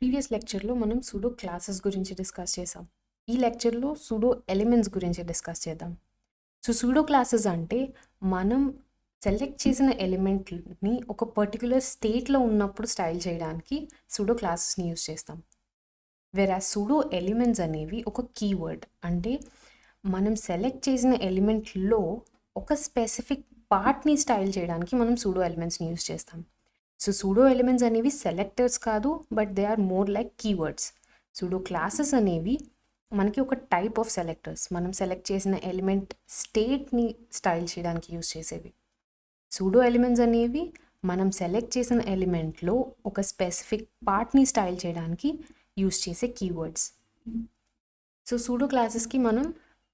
Previous లెక్చర్లో మనం pseudo classes గురించి డిస్కస్ చేసాం. ఈ లెక్చర్లో సూడో ఎలిమెంట్స్ గురించి డిస్కస్ చేద్దాం. సూడో క్లాసెస్ అంటే మనం సెలెక్ట్ చేసిన ఎలిమెంట్ని ఒక పర్టిక్యులర్ స్టేట్లో ఉన్నప్పుడు స్టైల్ చేయడానికి సూడో క్లాసెస్ని యూజ్ చేస్తాం. వెరాజ్ సూడో ఎలిమెంట్స్ అనేవి ఒక కీవర్డ్, అంటే మనం సెలెక్ట్ చేసిన ఎలిమెంట్లో ఒక స్పెసిఫిక్ పార్ట్ని స్టైల్ చేయడానికి మనం సూడో ఎలిమెంట్స్ని యూజ్ చేస్తాం. సూడో ఎలిమెంట్స్ అనేవి సెలెక్టర్స్ కాదు, but they are more like keywords. Pseudo classes అనేవి మనకి ఒక టైప్ ఆఫ్ సెలెక్టర్స్, మనం సెలెక్ట్ చేసిన ఎలిమెంట్ స్టేట్ని స్టైల్ చేయడానికి యూజ్ చేసేవి. సూడో ఎలిమెంట్స్ అనేవి మనం సెలెక్ట్ చేసిన ఎలిమెంట్లో ఒక స్పెసిఫిక్ పార్ట్ని స్టైల్ చేయడానికి యూజ్ చేసే కీవర్డ్స్. సూడో క్లాసెస్కి మనం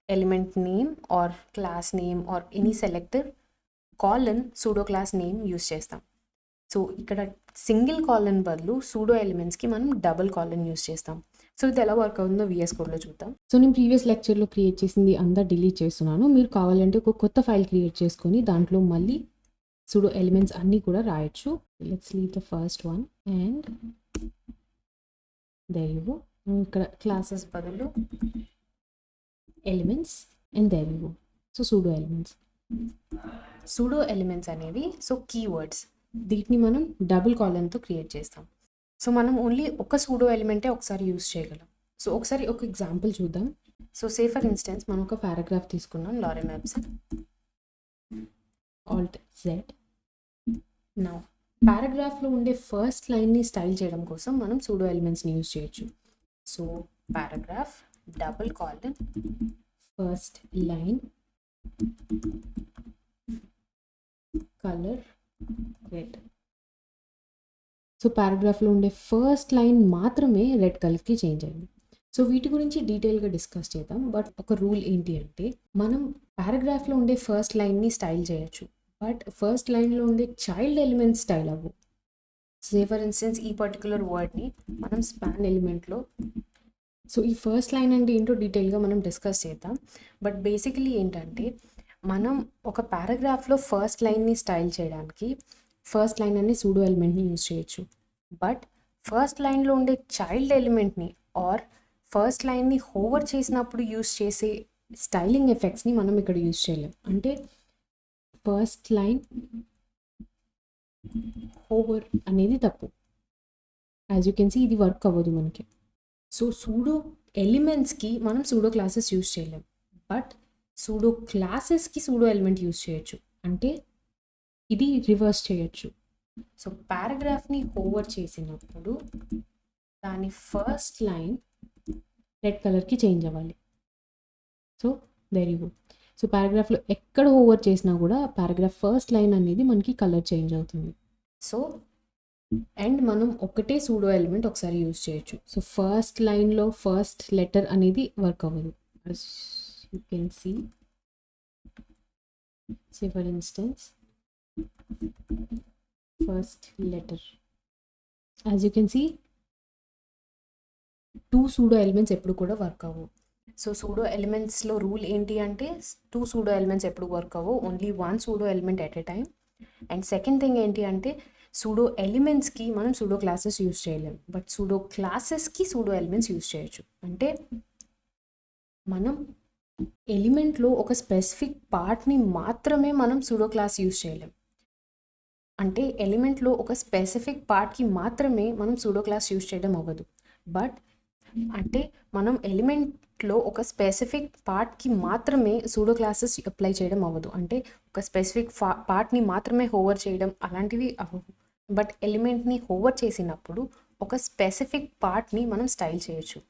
element name or class name or any selector colon pseudo class name use చేస్తాం. ఇక్కడ సింగిల్ కాలన్ బదులు సూడో ఎలిమెంట్స్కి మనం డబుల్ కాలన్ యూజ్ చేస్తాం. ఇది ఎలా వర్క్ అవుతుందో VS కోడ్లో చూద్దాం. నేను ప్రీవియస్ లెక్చర్లో క్రియేట్ చేసింది అంతా డిలీట్ చేస్తున్నాను. మీరు కావాలంటే ఒక కొత్త ఫైల్ క్రియేట్ చేసుకొని దాంట్లో మళ్ళీ సూడో ఎలిమెంట్స్ అన్నీ కూడా రాయొచ్చు. Let's leave the first one and there you go. ఇక్కడ క్లాసెస్ బదులు elements and there you go. Pseudo elements. Pseudo elements అనేవి కీవర్డ్స్. వీటిని మనం డబుల్ కాలన్తో క్రియేట్ చేస్తాం. మనం ఓన్లీ ఒక సూడో ఎలిమెంటే ఒకసారి యూజ్ చేయగలం. ఒకసారి ఒక ఎగ్జాంపుల్ చూద్దాం. సే ఫర్ ఇన్స్టెన్స్ మనం ఒక పారాగ్రాఫ్ తీసుకున్నాం. Lorem ipsum Alt Z. Now పారాగ్రాఫ్లో ఉండే ఫస్ట్ లైన్ని స్టైల్ చేయడం కోసం మనం సూడో ఎలిమెంట్స్ని యూజ్ చేయొచ్చు. Paragraph double colon first line colour red. పారాగ్రాఫ్లో ఉండే ఫస్ట్ లైన్ మాత్రమే రెడ్ కలర్కి చేంజ్ అయింది. వీటి గురించి డీటెయిల్గా డిస్కస్ చేద్దాం. బట్ ఒక రూల్ ఏంటి అంటే, మనం పారాగ్రాఫ్లో ఉండే ఫస్ట్ లైన్ని స్టైల్ చేయొచ్చు, బట్ ఫస్ట్ లైన్లో ఉండే చైల్డ్ ఎలిమెంట్స్ స్టైల్ అవ్వు. సే ఫర్ ఇన్స్టెన్స్ ఈ పర్టికులర్ వర్డ్ని మనం స్పాన్ ఎలిమెంట్లో ఈ ఫస్ట్ లైన్ అంటే ఏంటో డీటెయిల్గా మనం డిస్కస్ చేద్దాం. బట్ బేసికలీ ఏంటంటే, మనం ఒక పారాగ్రాఫ్లో ఫస్ట్ లైన్ని స్టైల్ చేయడానికి ఫస్ట్ లైన్ అనే సూడో ఎలిమెంట్ని యూజ్ చేయొచ్చు. బట్ ఫస్ట్ లైన్లో ఉండే చైల్డ్ ఎలిమెంట్ని ఆర్ ఫస్ట్ లైన్ని హోవర్ చేసినప్పుడు యూజ్ చేసే స్టైలింగ్ ఎఫెక్ట్స్ని మనం ఇక్కడ యూజ్ చేయలేం. అంటే ఫస్ట్ లైన్ హోవర్ అనేది తప్పు. యాజ్ యూ కెన్ సీ ఇది వర్క్ అవ్వదు మనకి. సూడో ఎలిమెంట్స్కి మనం సూడో క్లాసెస్ యూజ్ చేయలేం, బట్ సూడో క్లాసెస్కి సూడో ఎలిమెంట్ యూజ్ చేయొచ్చు. అంటే ఇది రివర్స్ చేయొచ్చు. పారాగ్రాఫ్ని హోవర్ చేసినప్పుడు దాని ఫస్ట్ లైన్ రెడ్ కలర్కి చేంజ్ అవ్వాలి. There you go. పారాగ్రాఫ్లో ఎక్కడ హోవర్ చేసినా కూడా పారాగ్రాఫ్ ఫస్ట్ లైన్ అనేది మనకి కలర్ చేంజ్ అవుతుంది. అండ్ మనం ఒకటే సూడో ఎలిమెంట్ ఒకసారి యూజ్ చేయొచ్చు. ఫస్ట్ లైన్లో ఫస్ట్ లెటర్ అనేది వర్క్ అవ్వదు. You can see, say for instance, first letter. As you can see, two pseudo elements ఎప్పుడు కూడా వర్క్ అవ్వవు. సూడో ఎలిమెంట్స్లో రూల్ ఏంటి అంటే, 2 సూడో ఎలిమెంట్స్ ఎప్పుడు వర్క్ అవ్వవు, only 1 pseudo element at a time. And second thing ఏంటి అంటే, సూడో ఎలిమెంట్స్కి మనం సూడో క్లాసెస్ యూజ్ చేయలేం, బట్ సూడో క్లాసెస్కి సూడో ఎలిమెంట్స్ యూజ్ చేయొచ్చు. అంటే మనం ఎలిమెంట్లో ఒక స్పెసిఫిక్ పార్ట్ని మాత్రమే మనం సూడో క్లాస్ యూజ్ చేయలేం. అంటే ఎలిమెంట్లో ఒక స్పెసిఫిక్ పార్ట్కి మాత్రమే మనం సూడో క్లాస్ యూజ్ చేయడం అవ్వదు. బట్ అంటే మనం ఎలిమెంట్లో ఒక స్పెసిఫిక్ పార్ట్కి మాత్రమే సూడో క్లాసెస్ అప్లై చేయడం అవ్వదు. అంటే ఒక స్పెసిఫిక్ పార్ట్ని మాత్రమే హోవర్ చేయడం అలాంటివి అవ్వవు. బట్ ఎలిమెంట్ని హోవర్ చేసినప్పుడు ఒక స్పెసిఫిక్ పార్ట్ని మనం స్టైల్ చేయొచ్చు.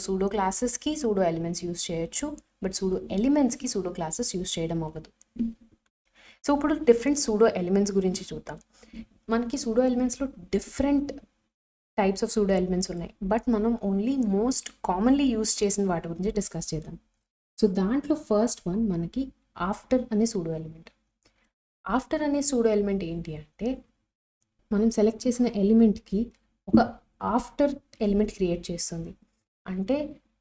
సూడో క్లాసెస్కి సూడో ఎలిమెంట్స్ యూజ్ చేయొచ్చు, బట్ సూడో ఎలిమెంట్స్కి సూడో క్లాసెస్ యూజ్ చేయడం అవ్వదు. ఇప్పుడు డిఫరెంట్ సూడో ఎలిమెంట్స్ గురించి చూద్దాం. మనకి సూడో ఎలిమెంట్స్లో different types of pseudo elements ఉన్నాయి, బట్ మనం ఓన్లీ మోస్ట్ కామన్లీ యూజ్ చేసిన వాటి గురించి డిస్కస్ చేద్దాం. దాంట్లో ఫస్ట్ వన్ మనకి ఆఫ్టర్ అనే సూడో ఎలిమెంట్. ఆఫ్టర్ అనే సూడో ఎలిమెంట్ ఏంటి అంటే, మనం సెలెక్ట్ చేసిన ఎలిమెంట్కి ఒక ఆఫ్టర్ ఎలిమెంట్ క్రియేట్ చేస్తుంది. అంటే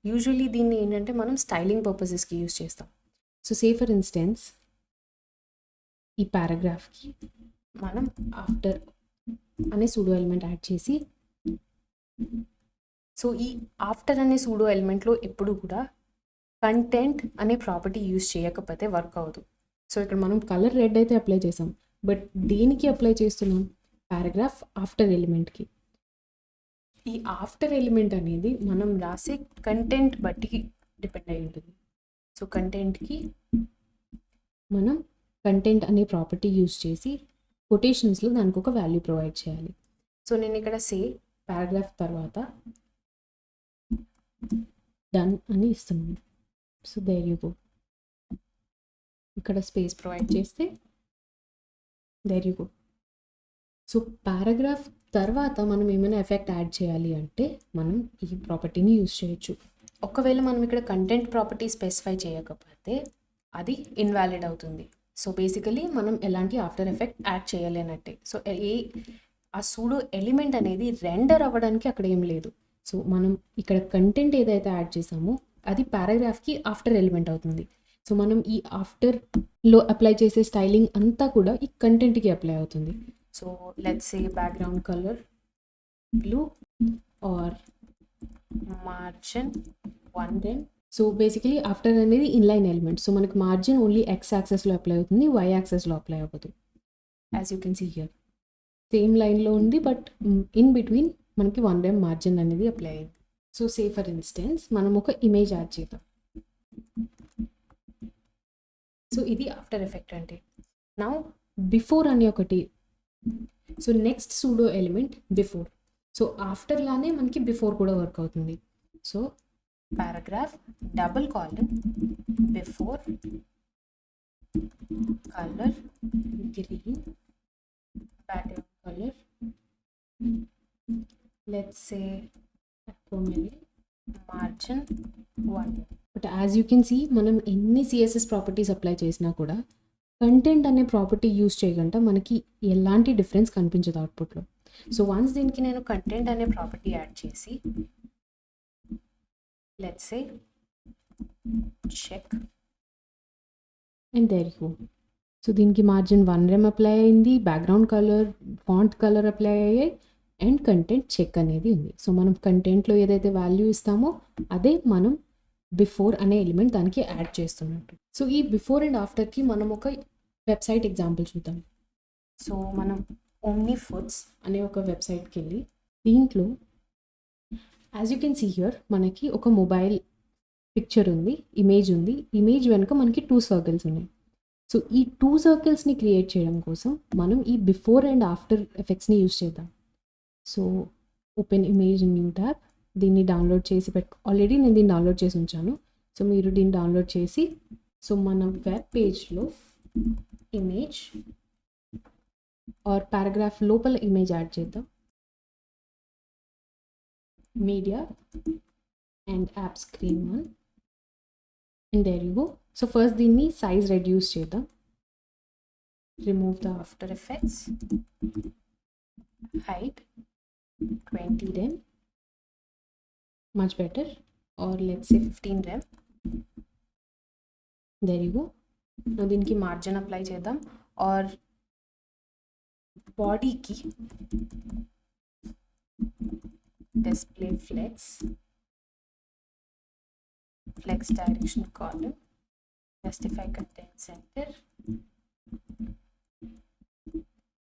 యూజువల్లీ దీన్ని ఏంటంటే మనం స్టైలింగ్ పర్పసెస్కి యూజ్ చేస్తాం. సే ఫర్ ఇన్స్టెన్స్ ఈ పారాగ్రాఫ్కి మనం ఆఫ్టర్ అనే సూడో ఎలిమెంట్ యాడ్ చేసి సో ఈ ఆఫ్టర్ అనే సూడో ఎలిమెంట్లో ఎప్పుడు కూడా కంటెంట్ అనే ప్రాపర్టీ యూజ్ చేయకపోతే వర్క్ అవ్వదు. సో ఇక్కడ మనం కలర్ రెడ్ అయితే అప్లై చేసాం, బట్ దేనికి అప్లై చేస్తున్నాం? పారాగ్రాఫ్ ఆఫ్టర్ ఎలిమెంట్కి. ఈ ఆఫ్టర్ ఎలిమెంట్ అనేది మనం రాసే కంటెంట్ బట్టి డిపెండ్ అయి ఉంటుంది. సో కంటెంట్కి మనం కంటెంట్ అనే ప్రాపర్టీ యూజ్ చేసి కొటేషన్స్లో దానికి ఒక వాల్యూ ప్రొవైడ్ చేయాలి. సో నేను ఇక్కడ పారాగ్రాఫ్ తర్వాత డన్ అని ఇస్తున్నాను. So there you go. ఇక్కడ స్పేస్ ప్రొవైడ్ చేస్తే there you go. So paragraph తర్వాత మనం ఏమైనా ఎఫెక్ట్ యాడ్ చేయాలి అంటే మనం ఈ ప్రాపర్టీని యూజ్ చేయొచ్చు. ఒకవేళ మనం ఇక్కడ కంటెంట్ ప్రాపర్టీ స్పెసిఫై చేయకపోతే అది ఇన్వాలిడ్ అవుతుంది. సో బేసికలీ మనం ఎలాంటి ఆఫ్టర్ ఎఫెక్ట్ యాడ్ చేయలేనట్టే. సో ఆ సూడో ఎలిమెంట్ అనేది రెండర్ అవ్వడానికి అక్కడ ఏం లేదు. సో మనం ఇక్కడ కంటెంట్ ఏదైతే యాడ్ చేసామో అది పారాగ్రాఫ్కి ఆఫ్టర్ ఎలిమెంట్ అవుతుంది. సో మనం ఈ ఆఫ్టర్లో అప్లై చేసే స్టైలింగ్ అంతా కూడా ఈ కంటెంట్కి అప్లై అవుతుంది. So let's say background colour blue or margin 100. So basically after అనేది ఇన్లైన్ ఎలిమెంట్. సో మనకి మార్జిన్ ఓన్లీ ఎక్స్ యాక్సెస్లో అప్లై అవుతుంది, వై యాక్సెస్లో అప్లై అవ్వదు. As you can see here same లైన్లో ఉంది, బట్ ఇన్ బిట్వీన్ మనకి 1 rem మార్జిన్ అనేది అప్లై అయింది. సో సే ఫర్ ఇన్స్టెన్స్ మనం ఒక ఇమేజ్ యాడ్ చేద్దాం. సో ఇది ఆఫ్టర్ ఎఫెక్ట్ అంటే. నౌ బిఫోర్ అని ఒకటి. So next pseudo element before. So after లానే మనకి బిఫోర్ కూడా వర్క్ అవుతుంది. So paragraph double colon before colour green background colour let's say margin 1. But as you can see మనం ఎన్ని సిఎస్ఎస్ ప్రాపర్టీస్ అప్లై చేసినా కూడా కంటెంట్ అనే ప్రాపర్టీ యూజ్ చేయకుండా మనకి ఎలాంటి డిఫరెన్స్ కనిపించదు అవుట్పుట్లో. సో వన్స్ దీనికి నేను కంటెంట్ అనే ప్రాపర్టీ యాడ్ చేసి let's say check and there you. So దీనికి మార్జిన్ 1 rem అప్లై అయింది, background colour font colour apply అయ్యాయి అండ్ కంటెంట్ చెక్ అనేది ఉంది. సో మనం కంటెంట్లో ఏదైతే వాల్యూ ఇస్తామో అదే మనం బిఫోర్ అనే ఎలిమెంట్ దానికి యాడ్ చేస్తున్నట్టు. సో ఈ బిఫోర్ అండ్ ఆఫ్టర్కి మనం ఒక వెబ్సైట్ ఎగ్జాంపుల్ చూద్దాం. సో మనం ఓమ్నీ ఫుడ్స్ అనే ఒక వెబ్సైట్కి వెళ్ళి దీంట్లో as you can see here మనకి ఒక మొబైల్ పిక్చర్ ఉంది, ఇమేజ్ ఉంది. ఇమేజ్ వెనుక మనకి 2 circles ఉన్నాయి. సో ఈ 2 circlesని క్రియేట్ చేయడం కోసం మనం ఈ బిఫోర్ అండ్ ఆఫ్టర్ ఎఫెక్ట్స్ని యూజ్ చేద్దాం. So open image new tab. దీన్ని డౌన్లోడ్ చేసి ఆల్రెడీ నేను దీన్ని డౌన్లోడ్ చేసి ఉంచాను. సో మీరు దీన్ని డౌన్లోడ్ చేసి సో మన వెబ్ పేజ్లో ఇమేజ్ ఆర్ పారాగ్రాఫ్ లోపల ఇమేజ్ యాడ్ చేద్దాం. Media and app screen 1 and there you go. So first దీన్ని సైజ్ రెడ్యూస్ చేద్దాం. Remove the after effects height 20 rem, much better, or let's say 15 rem. there you go. now దీనికి margin apply చేద్దాం. Or బాడీకి display flex direction column justify content center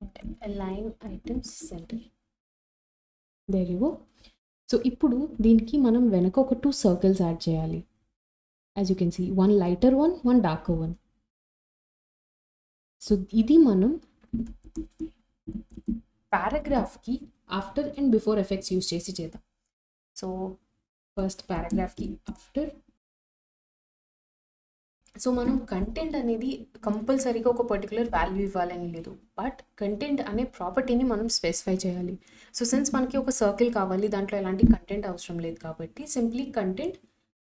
and align items center. there you go. So ఇప్పుడు దీనికి మనం వెనక ఒక 2 circles యాడ్ చేయాలి. As you can see 1 lighter one, 1 darker one. So ఇది మనం పారాగ్రాఫ్కి after and before effects use చేసి చేద్దాం. సో ఫస్ట్ పారాగ్రాఫ్కి ఆఫ్టర్. సో మనం కంటెంట్ అనేది కంపల్సరీగా ఒక పర్టికులర్ వాల్యూ ఇవ్వాలని లేదు, బట్ కంటెంట్ అనే ప్రాపర్టీని మనం స్పెసిఫై చేయాలి. సో సిన్స్ మనకి ఒక సర్కిల్ కావాలి, దాంట్లో ఎలాంటి కంటెంట్ అవసరం లేదు కాబట్టి సింప్లీ కంటెంట్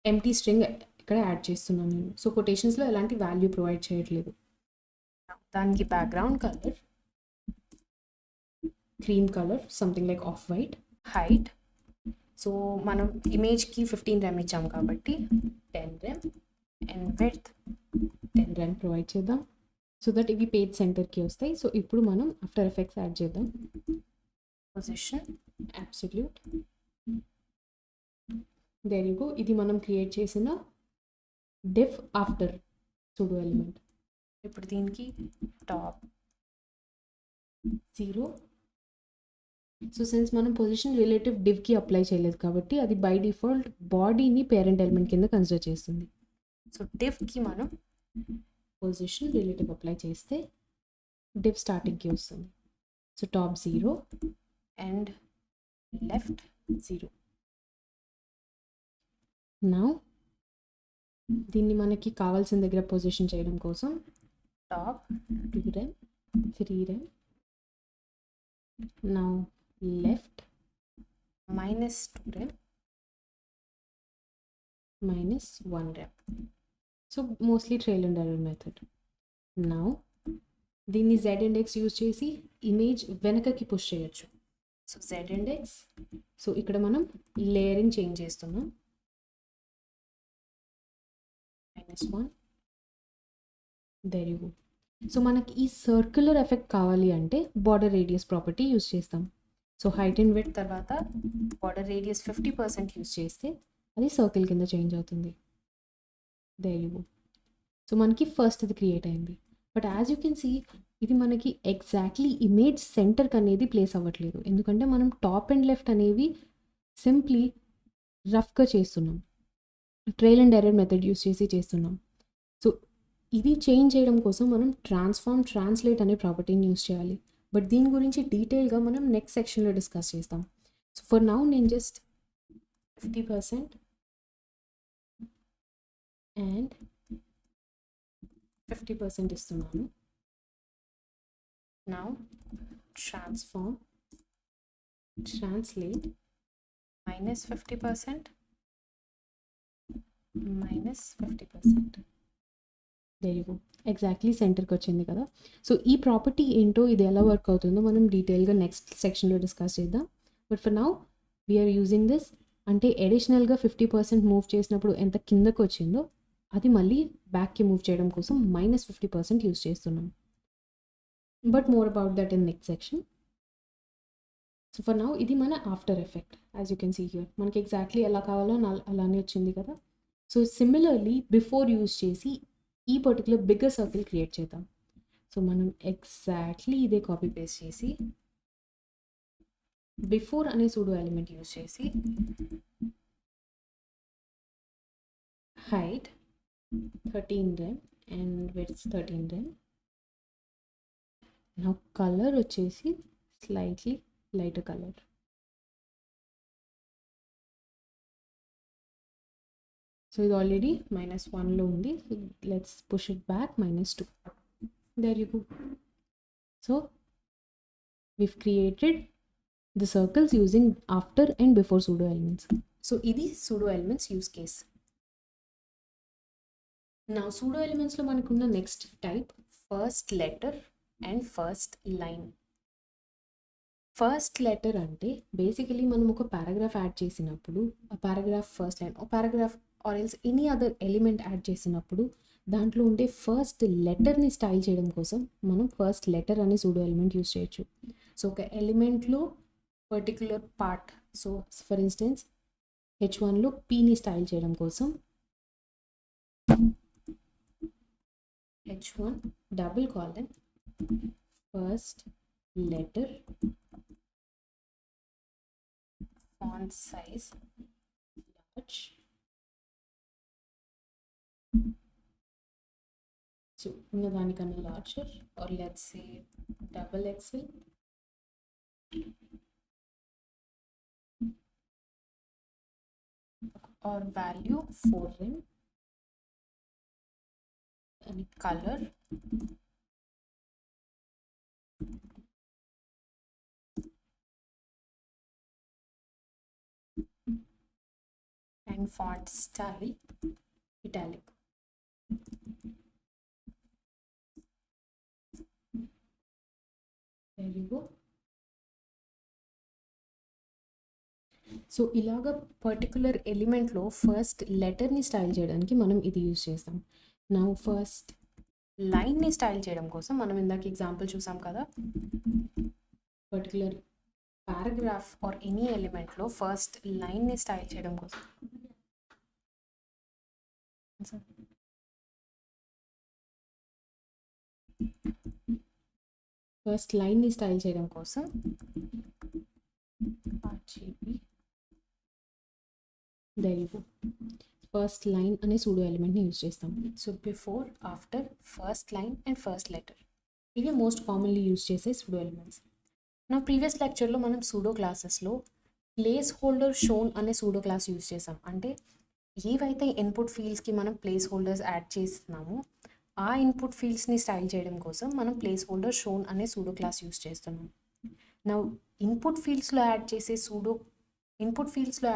ఎంటీ స్ట్రింగ్ ఇక్కడ యాడ్ చేస్తున్నాను నేను. సో కొటేషన్స్లో ఎలాంటి వాల్యూ ప్రొవైడ్ చేయట్లేదు. దానికి background colour cream colour, something like off white. Height so మనం ఇమేజ్కి 15 rem ఇచ్చాం కాబట్టి 10 rem and width 10 rem provide చేద్దాం సో దట్ ఇవి పేజ్ సెంటర్కి వస్తాయి. సో ఇప్పుడు మనం ఆఫ్టర్ ఎఫెక్ట్స్ యాడ్ చేద్దాం. Position absolute there you go. ఇది మనం క్రియేట్ చేసిన డిఫ్ ఆఫ్టర్ సూడో ఎలిమెంట్. ఇప్పుడు దీనికి టాప్ 0. సో సిన్స్ మనం పొజిషన్ రిలేటివ్ డివ్కి అప్లై చేయలేదు కాబట్టి అది బై డిఫాల్ట్ బాడీని పేరెంట్ ఎలిమెంట్ కింద కన్సిడర్ చేస్తుంది. సో డివ్కి మనం పొజిషన్ రిలేటివ్ అప్లై చేస్తే డివ్ స్టార్టింగ్కి వస్తుంది. So top 0 and left 0. Now దీన్ని మనకి కావాల్సిన దగ్గర పొజిషన్ చేయడం కోసం top 2 rem 3 rem. Now left -2 rem -1 rem. So mostly trial and error method. Now దీన్ని z ఇండెక్స్ యూజ్ చేసి ఇమేజ్ వెనకకి పుష్ చేయొచ్చు. So z index. సో ఇక్కడ మనం లేయరింగ్ చేంజ్ చేస్తున్నాం. -1. There you go. సో మనకి ఈ సర్క్యులర్ ఎఫెక్ట్ కావాలి అంటే బార్డర్ రేడియస్ ప్రాపర్టీ యూజ్ చేస్తాం. సో హైట్ అండ్ విడ్త్ తర్వాత బార్డర్ రేడియస్ 50% యూజ్ చేస్తే అది సర్కిల్ కింద చేంజ్ అవుతుంది. There you go. సో మనకి ఫస్ట్ ఇది క్రియేట్ అయింది. But as you can see ఇది మనకి ఎగ్జాక్ట్లీ ఇమేజ్ సెంటర్కి అనేది ప్లేస్ అవ్వట్లేదు. ఎందుకంటే మనం టాప్ అండ్ లెఫ్ట్ అనేవి సింప్లీ రఫ్గా చేస్తున్నాం, trial and error method use చేసి చేస్తున్నాం. సో ఇది చేంజ్ చేయడం కోసం మనం ట్రాన్స్లేట్ అనే ప్రాపర్టీని యూస్ చేయాలి. బట్ దీని గురించి డీటెయిల్గా మనం నెక్స్ట్ సెక్షన్లో డిస్కస్ చేస్తాం. సో ఫర్ నౌ నేను జస్ట్ 50% అండ్ 50% ఇస్తున్నాను. Now transform translate -50% -50%. There you go. Exactly సెంటర్కి వచ్చింది కదా. సో ఈ ప్రాపర్టీ ఏంటో, ఇది ఎలా వర్క్ అవుతుందో మనం డీటెయిల్గా నెక్స్ట్ సెక్షన్లో డిస్కస్ చేద్దాం. But for now we're using this. అంటే అడిషనల్గా 50% మూవ్ చేసినప్పుడు ఎంత కిందకు వచ్చిందో అది మళ్ళీ బ్యాక్కి మూవ్ చేయడం కోసం -50% యూజ్ చేస్తున్నాం. But more about that in next section. So for now ఇది మన after effect. As you can see here మనకి ఎగ్జాక్ట్లీ ఎలా కావాలో అలానే వచ్చింది కదా. సో సిమిలర్లీ బిఫోర్ యూజ్ చేసి ఈ పర్టికులర్ బిగ్గర్ సర్కిల్ క్రియేట్ చేద్దాం. సో మనం ఎగ్జాక్ట్లీ ఇదే కాపీ పేస్ట్ చేసి బిఫోర్ అనే సూడో ఎలిమెంట్ యూజ్ చేసి height 13 rem and width 13 rem. నా కలర్ వచ్చేసి స్లైట్లీ లైటర్ కలర్. సో ఇది ఆల్రెడీ -1లో ఉంది. Let's push it back -2. There you go. So we've created the circles using after and before pseudo elements. So ఇది pseudo elements use case. Now pseudo elements లో మనకున్న next type first letter and first line. First letter అంటే basically మనం ఒక paragraph add చేసినప్పుడు ఆ paragraph first line, ఒక paragraph or else any other element add చేసినప్పుడు దాంట్లో ఉండే ఫస్ట్ లెటర్ని స్టైల్ చేయడం కోసం మనం ఫస్ట్ లెటర్ అనే సూడో ఎలిమెంట్ యూస్ చేయొచ్చు. సో ఒక ఎలిమెంట్లో particular part, so for instance H1లో పీని స్టైల్ చేయడం కోసం H1 double colon first letter font size large. So ఉన్నదానికన్నా larger or let's say double XL. or value 4 rem and color and font style italic. There you go. So ఇలాగ particular ఎలిమెంట్లో first లెటర్ని style చేయడానికి మనం ఇది use చేస్తాం. నా first లైన్ని style చేయడం కోసం మనం ఇందాక ఎగ్జాంపుల్ చూసాం కదా, పర్టికులర్ పారాగ్రాఫ్ ఆర్ ఎనీ ఎలిమెంట్లో ఫస్ట్ లైన్ని స్టైల్ చేయడం కోసం ఫస్ట్ లైన్ని స్టైల్ చేయడం కోసం RGB ఫస్ట్ లైన్ అనే సూడో ఎలిమెంట్ని యూజ్ చేస్తాం. So before, after, first line and first letter. ఇవి మోస్ట్ కామన్లీ యూజ్ చేసే సూడో ఎలిమెంట్స్. నా ప్రీవియస్ లెక్చర్లో మనం సూడో క్లాసెస్లో ప్లేస్ హోల్డర్ షోన్ అనే సూడో క్లాస్ యూజ్ చేసాం. అంటే ఏవైతే ఇన్పుట్ ఫీల్డ్స్కి మనం ప్లేస్ హోల్డర్స్ యాడ్ చేస్తున్నామో ఆ ఇన్పుట్ ఫీల్డ్స్ని స్టైల్ చేయడం కోసం మనం ప్లేస్ హోల్డర్ షోన్ అనే సూడో క్లాస్ యూజ్ చేస్తున్నాం. నా ఇన్పుట్ ఫీల్డ్స్లో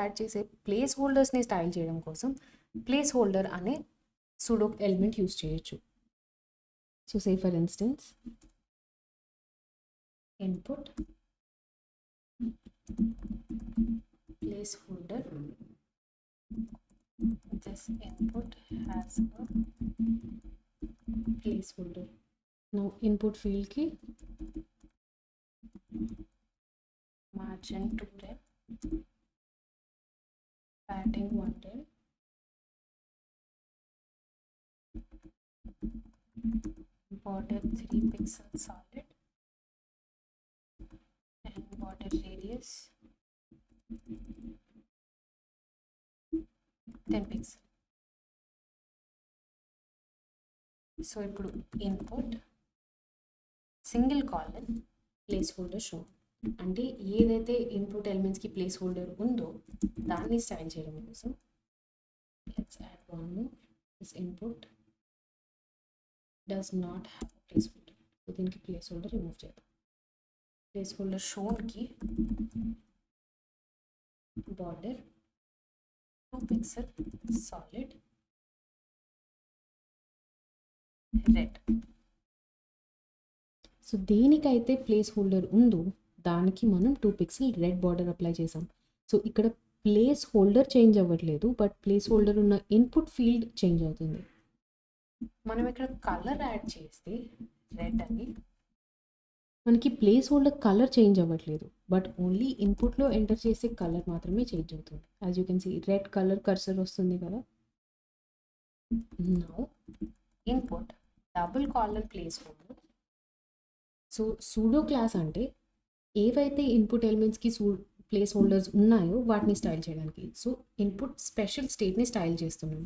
యాడ్ చేసే ప్లేస్ హోల్డర్స్ని స్టైల్ చేయడం కోసం ప్లేస్ హోల్డర్ అనే సూడో ఎలిమెంట్ యూజ్ చేయొచ్చు. So say for instance input place holder, this input has a place holder. నా ఇన్పుట్ ఫీల్డ్కి margin 2 rem, padding 1 rem, border 3 pixels solid and border radius 10 pixels. So ఇప్పుడు input single colon place holder show, అంటే ఏదైతే input ఎలిమెంట్స్కి place holder ఉందో దాన్ని style చేయడం కోసం let's add one more. This input does not have placeholder. So దీనికి placeholder remove చేద్దాం. Placeholder షోన్కి border 2 pixel solid red. So దేనికైతే ప్లేస్ హోల్డర్ ఉందో దానికి మనం 2 pixel రెడ్ బార్డర్ అప్లై చేసాం. సో ఇక్కడ ప్లేస్ హోల్డర్ చేంజ్ అవ్వట్లేదు, బట్ ప్లేస్ హోల్డర్ ఉన్న ఇన్పుట్ ఫీల్డ్ చేంజ్ అవుతుంది. మనం ఇక్కడ కలర్ యాడ్ చేస్తే రెడ్ అని, మనకి ప్లేస్ హోల్డర్ కలర్ చేంజ్ అవ్వట్లేదు, బట్ ఓన్లీ ఇన్పుట్లో ఎంటర్ చేసే కలర్ మాత్రమే చేంజ్ అవుతుంది. As you can see red colour cursor వస్తుంది కదా. Now input double colon placeholder. So pseudo class అంటే ఏవైతే ఇన్పుట్ ఎలిమెంట్స్కి ప్లేస్ హోల్డర్స్ ఉన్నాయో వాటిని స్టైల్ చేయడానికి. సో ఇన్పుట్ స్పెషల్ స్టేట్ని స్టైల్ చేస్తున్నాం.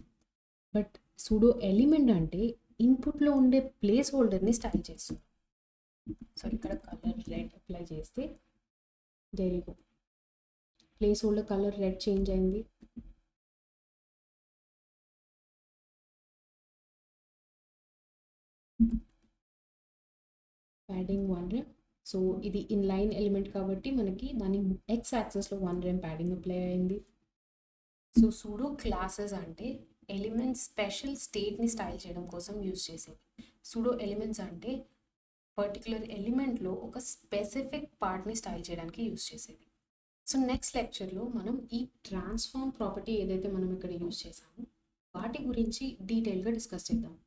బట్ సూడో ఎలిమెంట్ అంటే ఇన్పుట్లో ఉండే ప్లేస్ హోల్డర్ని స్టైల్ చేస్తున్నాం. సో ఇక్కడ కలర్ రెడ్ అప్లై చేస్తే there you go, placeholder colour red change అయింది. Padding 1 rem. సో ఇది ఇన్ లైన్ ఎలిమెంట్ కాబట్టి మనకి దాని ఎక్స్ యాక్సెస్లో 1 rem ప్యాడింగ్ అప్లై అయింది. సో సూడో క్లాసెస్ అంటే ఎలిమెంట్స్ స్పెషల్ స్టేట్ని స్టైల్ చేయడం కోసం యూజ్ చేసేవి. సూడో ఎలిమెంట్స్ అంటే పర్టికులర్ ఎలిమెంట్లో ఒక స్పెసిఫిక్ పార్ట్ని స్టైల్ చేయడానికి యూజ్ చేసేది. సో నెక్స్ట్ లెక్చర్లో మనం ఈ ట్రాన్స్ఫార్మ్ ప్రాపర్టీ ఏదైతే మనం ఇక్కడ యూజ్ చేసామో వాటి గురించి డీటెయిల్గా డిస్కస్ చేద్దాం.